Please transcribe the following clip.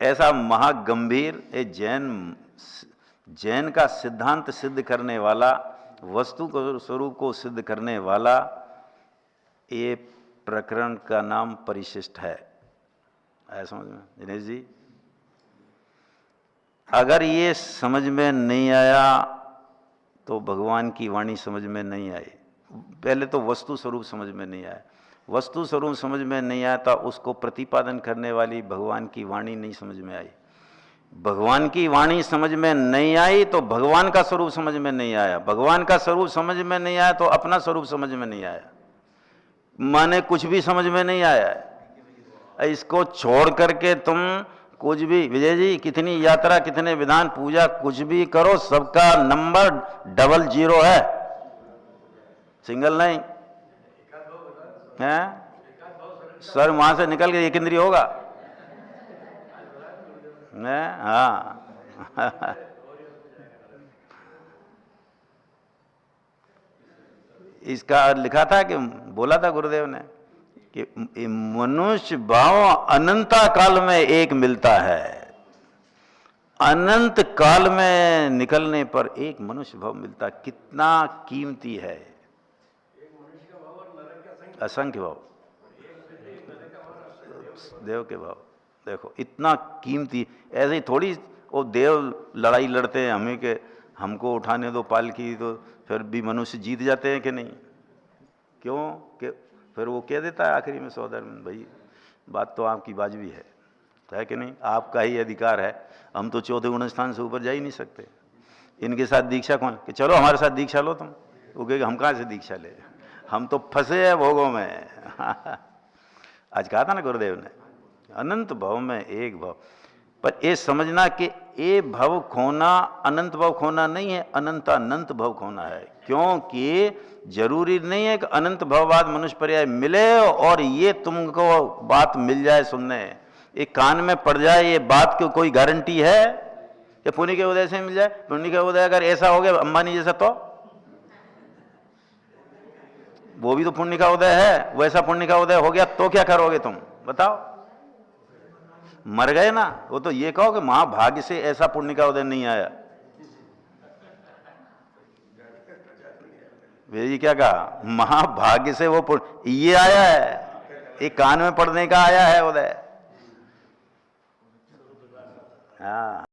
ऐसा महागंभीर जैन का सिद्धांत सिद्ध करने वाला, वस्तु को स्वरूप को सिद्ध करने वाला ये प्रकरण का नाम परिशिष्ट है। आया समझ में दिनेश जी? अगर ये समझ में नहीं आया तो भगवान की वाणी समझ में नहीं आई। पहले तो वस्तु स्वरूप समझ में नहीं आया, वस्तु स्वरूप समझ में नहीं आया तो उसको प्रतिपादन करने वाली भगवान की वाणी नहीं समझ में आई। भगवान की वाणी समझ में नहीं आई तो भगवान का स्वरूप समझ में नहीं आया। भगवान का स्वरूप समझ में नहीं आया तो अपना स्वरूप समझ में नहीं आया। माने कुछ भी समझ में नहीं आया। इसको छोड़ करके तुम कुछ भी, विजय जी, कितनी यात्रा, कितने विधान, पूजा, कुछ भी करो, सबका नंबर 00 है, सिंगल नहीं है। सर वहां से निकल के एक इंद्रिय होगा। हाँ इसका लिखा था कि बोला था गुरुदेव ने कि मनुष्य भाव अनंता काल में एक मिलता है। अनंत काल में निकलने पर एक मनुष्य भाव मिलता, कितना कीमती है। असंख्य भाव, देव के भाव देखो इतना कीमती। ऐसे ही थोड़ी वो देव लड़ाई लड़ते हैं हमें के हमको उठाने दो पालकी, तो फिर भी मनुष्य जीत जाते हैं कि नहीं? क्यों कि फिर वो कह देता है आखिरी में सौदर में, भाई बात तो आपकी वाजिबी है कि नहीं? आपका ही अधिकार है, हम तो चौथे गुण स्थान से ऊपर जा ही नहीं सकते। इनके साथ दीक्षा कौन कि चलो हमारे साथ दीक्षा लो तुम? वो कहेगा हम कहाँ से दीक्षा ले, हम तो फंसे हैं भोगों में। आज कहा था ना गुरुदेव ने, अनंत भव में एक भव। पर ये समझना कि ये भव खोना अनंत भव खोना नहीं है, अनंत भव खोना है। क्योंकि जरूरी नहीं है कि अनंत भव बाद मनुष्य पर्याय मिले और ये तुमको बात मिल जाए सुनने, ये कान में पड़ जाए, ये बात की कोई गारंटी है? ये पुण्य के उदय से मिल जाए? पुण्य के उदय अगर ऐसा हो गया अंबानी जैसा, तो वो भी तो पुण्य का उदय है, वैसा पुण्य का उदय हो गया तो क्या करोगे तुम बताओ? मर गए ना। वो तो ये कहो कि महाभाग्य से ऐसा पुण्य का उदय नहीं आया। वे जी क्या कहा? महाभाग्य से वो पुण्य ये आया है, ये कान में पड़ने का आया है उदय। हाँ।